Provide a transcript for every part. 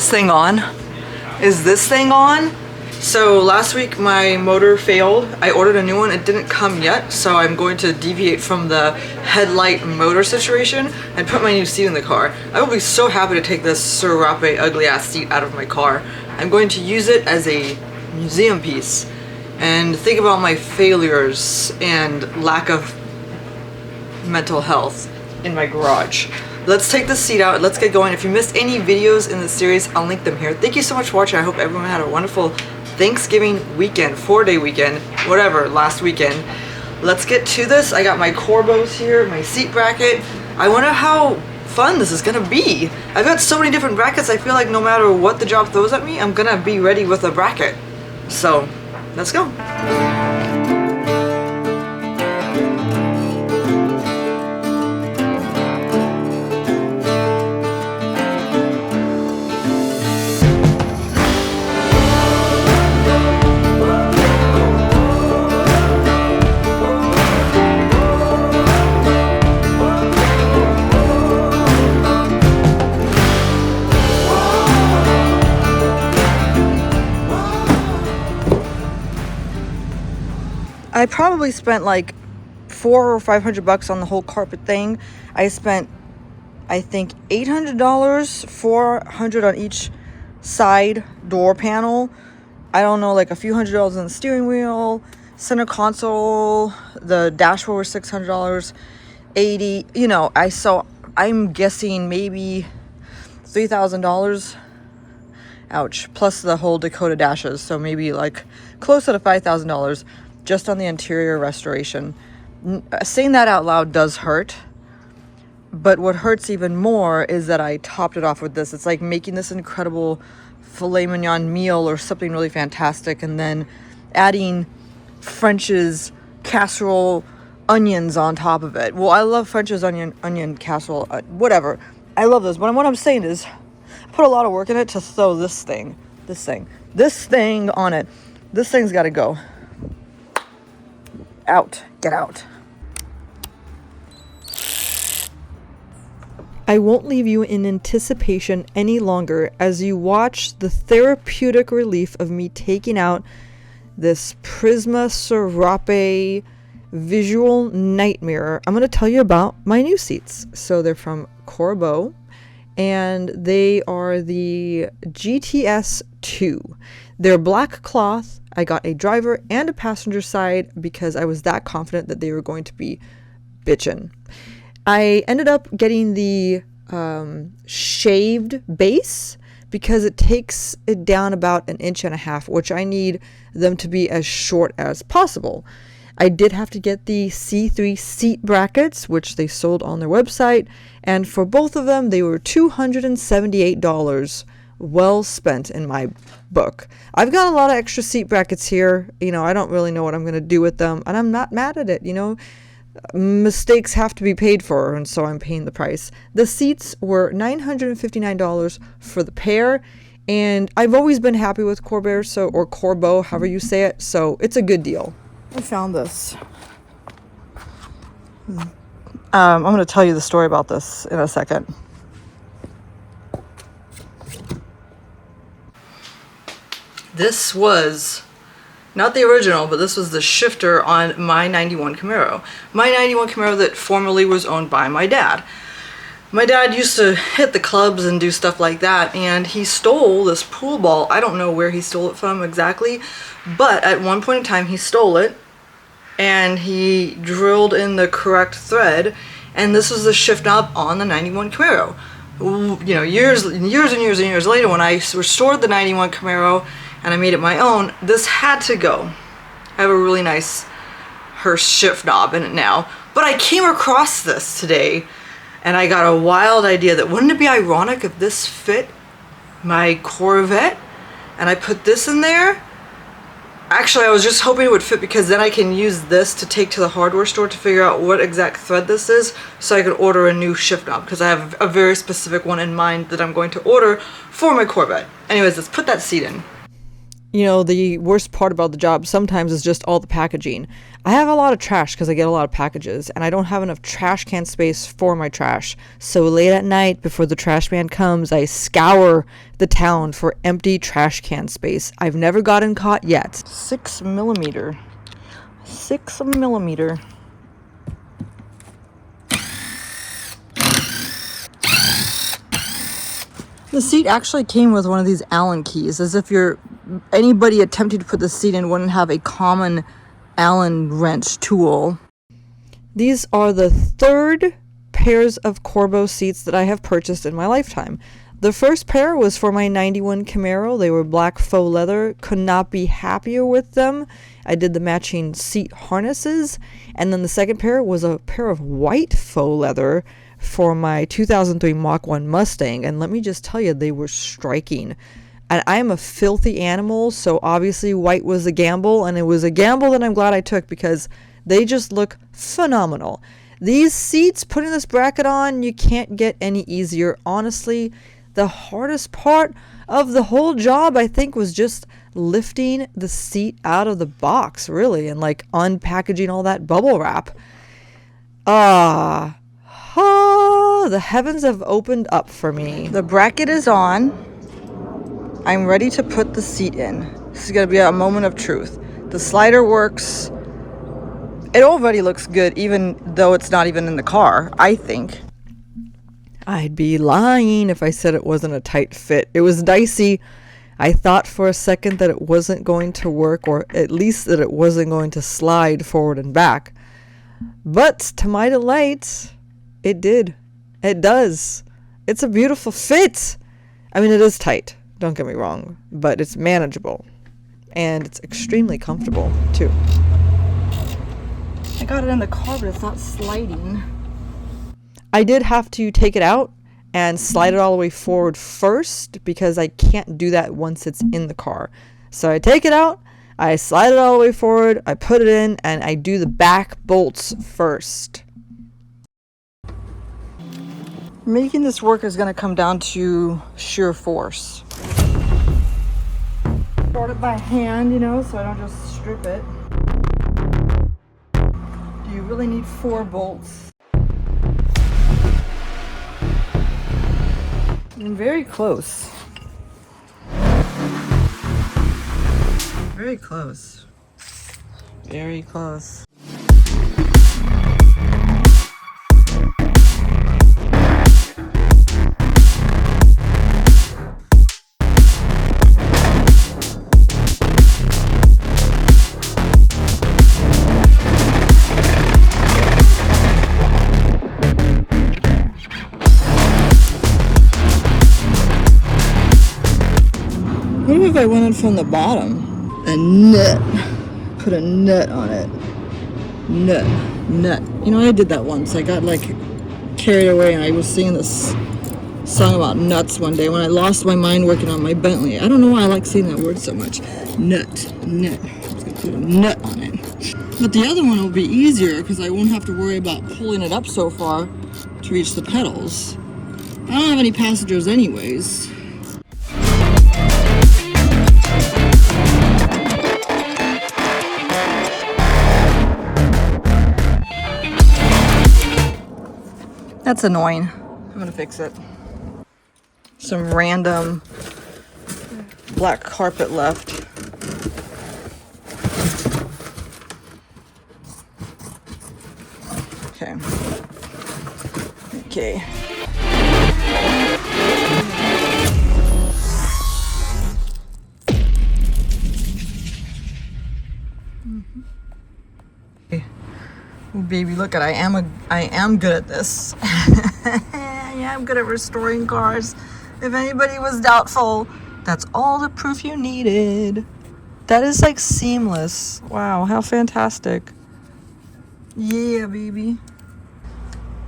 this thing on? Is this thing on? So last week my motor failed. I ordered a new one. It didn't come yet, so I'm going to deviate from the headlight motor situation and put my new seat in the car. I will be so happy to take this Serape ugly ass seat out of my car. I'm going to use it as a museum piece and think about my failures and lack of mental health in my garage. Let's take the seat out. Let's get going. If you missed any videos in the series, I'll link them here. Thank you so much for watching. I hope everyone had a wonderful Thanksgiving weekend, 4-day weekend, whatever, last weekend. Let's get to this. I got my Corbeaus here, my seat bracket. I wonder how fun this is gonna be. I've got so many different brackets. I feel like no matter what the job throws at me, I'm gonna be ready with a bracket. So, let's go. I probably spent like $400 or $500 on the whole carpet thing. I spent, I think, $800, $400 on each side door panel. I don't know, like a few $100s on the steering wheel, center console, the dashboard was $600, $80. You know, I'm guessing maybe $3,000. Ouch! Plus the whole Dakota dashes, so maybe like closer to $5,000. Just on the interior restoration. Saying that out loud does hurt, but what hurts even more is that I topped it off with this. It's like making this incredible filet mignon meal or something really fantastic and then adding French's casserole onions on top of it. Well, I love French's onion casserole, whatever. I love those, but what I'm saying is I put a lot of work in it to throw this thing on it. This thing's got to go. Out. Get out. I won't leave you in anticipation any longer as you watch the therapeutic relief of me taking out this Prisma Serape visual nightmare. I'm going to tell you about my new seats. So they're from Corbeau and they are the GTS 2. They're black cloth. I got a driver and a passenger side because I was that confident that they were going to be bitchin'. I ended up getting the shaved base because it takes it down about 1.5 inches, which I need them to be as short as possible. I did have to get the C3 seat brackets, which they sold on their website, and for both of them, they were $278. Well spent in my book. I've got a lot of extra seat brackets here. You know, I don't really know what I'm going to do with them, and I'm not mad at it. You know, mistakes have to be paid for, and so I'm paying the price. The seats were $959 for the pair, and I've always been happy with Corbeau, or Corbeau, however you say it, so it's a good deal. I found this. I'm going to tell you the story about this in a second. This was not the original, but this was the shifter on my 91 Camaro. My 91 Camaro that formerly was owned by my dad. My dad used to hit the clubs and do stuff like that, and he stole this pool ball. I don't know where he stole it from exactly, but at one point in time he stole it, and he drilled in the correct thread, and this was the shift knob on the 91 Camaro. You know, years and years later, when I restored the 91 Camaro, and I made it my own, this had to go. I have a really nice Hurst shift knob in it now. But I came across this today, and I got a wild idea that wouldn't it be ironic if this fit my Corvette, and I put this in there? Actually, I was just hoping it would fit because then I can use this to take to the hardware store to figure out what exact thread this is so I can order a new shift knob because I have a very specific one in mind that I'm going to order for my Corvette. Anyways, let's put that seat in. you know, the worst part about the job sometimes is just all the packaging. I have a lot of trash because I get a lot of packages, and I don't have enough trash can space for my trash. So late at night, before the trash man comes, I scour the town for empty trash can space. I've never gotten caught yet. 6mm. 6mm. The seat actually came with one of these Allen keys, as if anybody attempting to put the seat in wouldn't have a common Allen wrench tool. These are the third pairs of Corbeau seats that I have purchased in my lifetime. The first pair was for my 91 Camaro. They were black faux leather. Could not be happier with them. I did the matching seat harnesses. And then the second pair was a pair of white faux leather for my 2003 Mach 1 Mustang, and let me just tell you, they were striking. And I am a filthy animal, so obviously white was a gamble, and it was a gamble that I'm glad I took because they just look phenomenal. These seats, putting this bracket on, you can't get any easier. Honestly, the hardest part of the whole job, I think, was just lifting the seat out of the box, really, and like unpackaging all that bubble wrap. The heavens have opened up for me. The bracket is on. I'm ready to put the seat in. This is going to be a moment of truth. The slider works. It already looks good, even though it's not even in the car, I think. I'd be lying if I said it wasn't a tight fit. It was dicey. I thought for a second that it wasn't going to work, or at least that it wasn't going to slide forward and back. But to my delight, it did. It does. It's a beautiful fit. I mean, it is tight, don't get me wrong, but it's manageable. And it's extremely comfortable, too. I got it in the car, but it's not sliding. I did have to take it out and slide it all the way forward first because I can't do that once it's in the car. So I take it out, I slide it all the way forward, I put it in, and I do the back bolts first. Making this work is going to come down to sheer force. Start it by hand, so I don't just strip it. Do you really need 4 bolts? I'm very close. Very close. Very close. What if I went in from the bottom? A nut. Put a nut on it. Nut. I did that once. I got carried away and I was singing this song about nuts one day when I lost my mind working on my Bentley. I don't know why I like saying that word so much. Nut. I'm just gonna put a nut on it. But the other one will be easier because I won't have to worry about pulling it up so far to reach the pedals. I don't have any passengers anyways. That's annoying. I'm gonna fix it. Some random black carpet left. Okay. Oh, baby, look at I am good at this. Yeah, I'm good at restoring cars. If anybody was doubtful, that's all the proof you needed. That is seamless. Wow, how fantastic. Yeah, baby.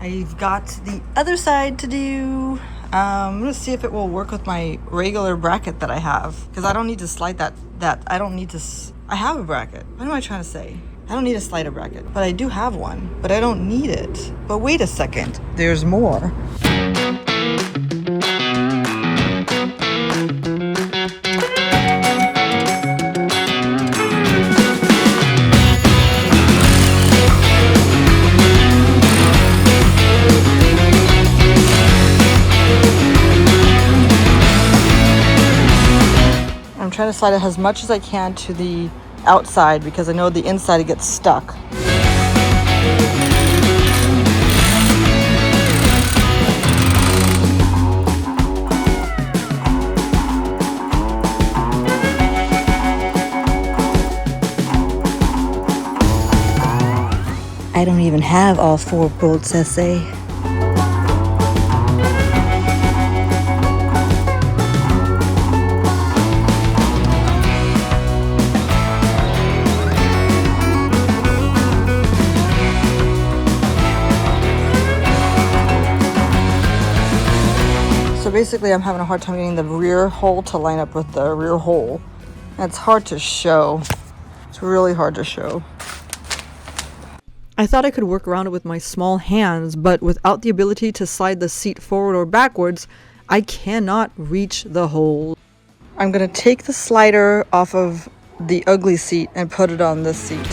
I've got the other side to do. I'm gonna see if it will work with my regular bracket that I have, because I don't need to slide that I don't need to I have a bracket. What am I trying to say? I don't need a slider bracket, but I do have one, but I don't need it. But wait a second, there's more. to slide it as much as I can to the outside because I know the inside it gets stuck. I don't even have all 4 bolts, SA. So basically I'm having a hard time getting the rear hole to line up with the rear hole. And it's hard to show. It's really hard to show. I thought I could work around it with my small hands, but without the ability to slide the seat forward or backwards, I cannot reach the hole. I'm gonna take the slider off of the ugly seat and put it on this seat.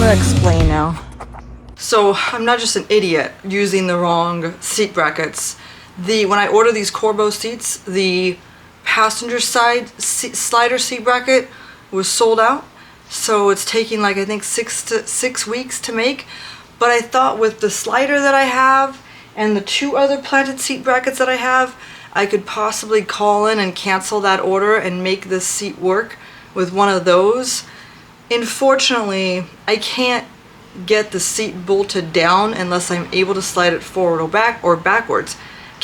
Explain now. So I'm not just an idiot using the wrong seat brackets. When I order these Corbeau seats, the passenger side slider seat bracket was sold out. So it's taking like I think 6 weeks to make. But I thought with the slider that I have and the 2 other planted seat brackets that I have, I could possibly call in and cancel that order and make this seat work with one of those. Unfortunately, I can't get the seat bolted down unless I'm able to slide it forward or backwards.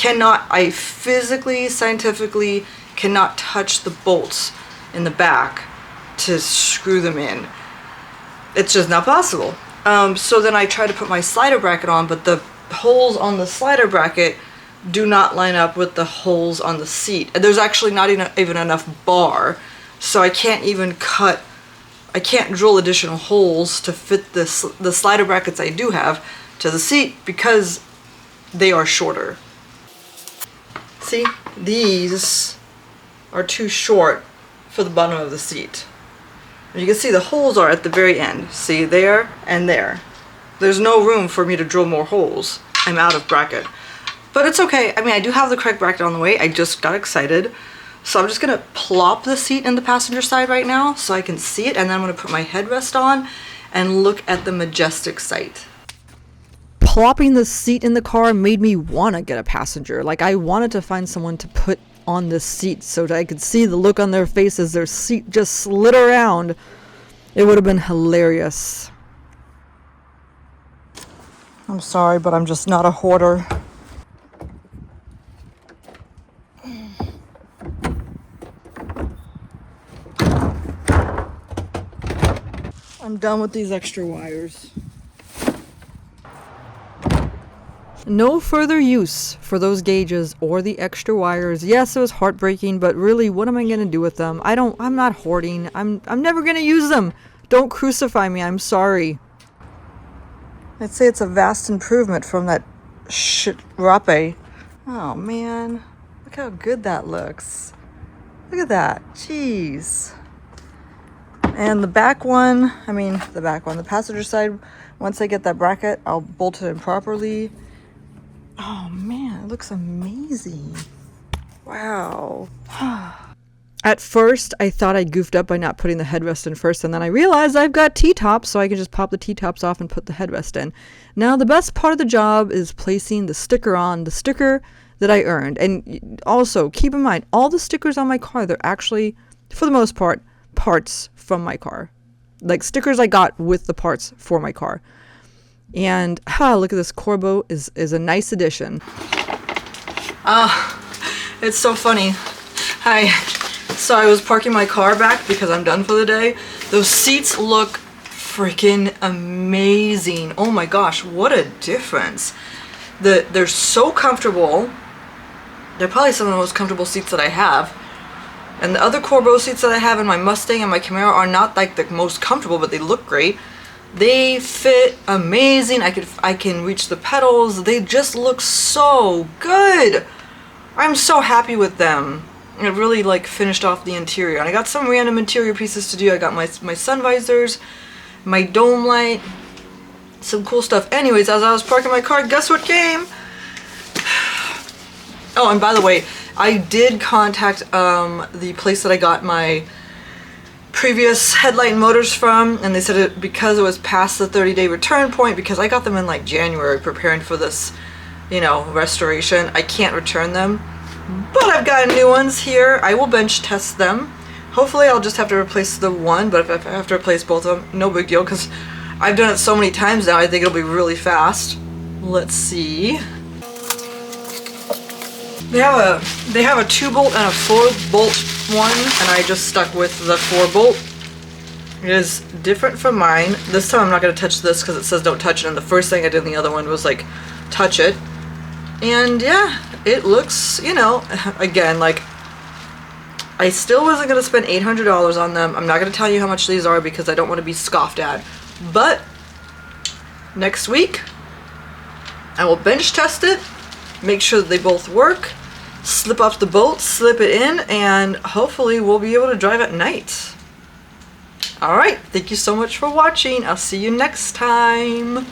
I physically, scientifically cannot touch the bolts in the back to screw them in. It's just not possible. So then I try to put my slider bracket on, but the holes on the slider bracket do not line up with the holes on the seat. There's actually not even enough bar, so I can't drill additional holes to fit the slider brackets I do have to the seat because they are shorter. See, these are too short for the bottom of the seat. You can see the holes are at the very end. See, there and there. There's no room for me to drill more holes. I'm out of bracket. But it's okay. I mean, I do have the correct bracket on the way. I just got excited. So I'm just gonna plop the seat in the passenger side right now so I can see it, and then I'm gonna put my headrest on and look at the majestic sight. Plopping the seat in the car made me wanna get a passenger. Like, I wanted to find someone to put on this seat so that I could see the look on their face as their seat just slid around. It would have been hilarious. I'm sorry, but I'm just not a hoarder. I'm done with these extra wires. No further use for those gauges or the extra wires. Yes, it was heartbreaking, but really, what am I gonna do with them? I'm not hoarding. I'm never gonna use them. Don't crucify me, I'm sorry. I'd say it's a vast improvement from that shit rape. Oh man, look how good that looks. Look at that, jeez. And the back one, the passenger side, once I get that bracket, I'll bolt it in properly. Oh man, it looks amazing. Wow. At first, I thought I goofed up by not putting the headrest in first, and then I realized I've got T-tops, so I can just pop the T-tops off and put the headrest in. Now, the best part of the job is placing the sticker on, the sticker that I earned. And also, keep in mind, all the stickers on my car, they're actually, for the most part, parts from my car. Like stickers I got with the parts for my car. And look at this. Corbeau is a nice addition. It's so funny. Hi. So I was parking my car back because I'm done for the day. Those seats look freaking amazing. Oh my gosh, what a difference. They're so comfortable. They're probably some of the most comfortable seats that I have. And the other Corbeau seats that I have in my Mustang and my Camaro are not like the most comfortable, but they look great. They fit amazing. I can reach the pedals. They just look so good. I'm so happy with them. It really like finished off the interior. And I got some random interior pieces to do. I got my sun visors, my dome light, some cool stuff. Anyways, as I was parking my car, guess what came? Oh, and by the way, I did contact the place that I got my previous Headlight motors from, and they said because it was past the 30-day return point, because I got them in like January preparing for this, you know, restoration, I can't return them. But I've got new ones here. I will bench test them. Hopefully I'll just have to replace the one, but if I have to replace both of them, no big deal, because I've done it so many times now, I think it'll be really fast. Let's see. They have a 2-bolt and a 4-bolt one, and I just stuck with the 4-bolt. It is different from mine. This time I'm not going to touch this because it says don't touch it, and the first thing I did in the other one was like touch it. And yeah, it looks, you know, again, like I still wasn't going to spend $800 on them. I'm not going to tell you how much these are because I don't want to be scoffed at. But next week I will bench test it, make sure that they both work, slip up the bolt, slip it in, and hopefully we'll be able to drive at night. Alright, thank you so much for watching. I'll see you next time.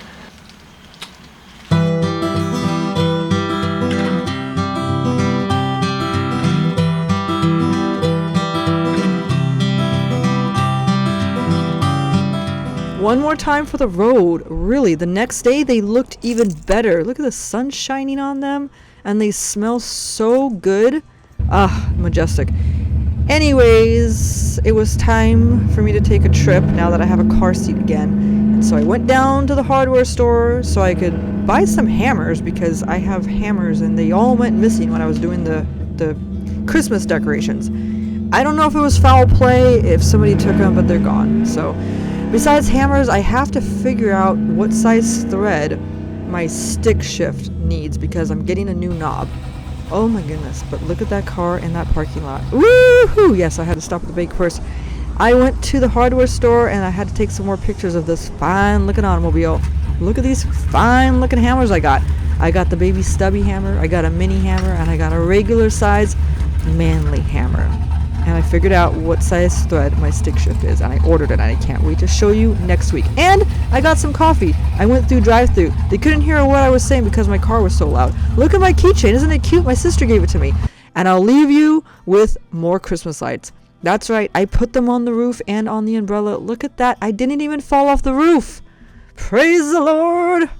One more time for the road. Really, the next day they looked even better. Look at the sun shining on them, and they smell so good. Ah, majestic. Anyways, it was time for me to take a trip now that I have a car seat again. And so I went down to the hardware store so I could buy some hammers, because I have hammers and they all went missing when I was doing the Christmas decorations. I don't know if it was foul play, if somebody took them, but they're gone. So besides hammers, I have to figure out what size thread my stick shift needs, because I'm getting a new knob. Oh my goodness, but look at that car in that parking lot. Woohoo! Yes, I had to stop at the bake first. I went to the hardware store and I had to take some more pictures of this fine looking automobile. Look at these fine looking hammers I got. I got the baby stubby hammer, I got a mini hammer, and I got a regular size manly hammer. And I figured out what size thread my stick shift is, and I ordered it, and I can't wait to show you next week. And I got some coffee. I went through drive-thru. They couldn't hear what I was saying because my car was so loud. Look at my keychain. Isn't it cute? My sister gave it to me. And I'll leave you with more Christmas lights. That's right. I put them on the roof and on the umbrella. Look at that. I didn't even fall off the roof. Praise the Lord.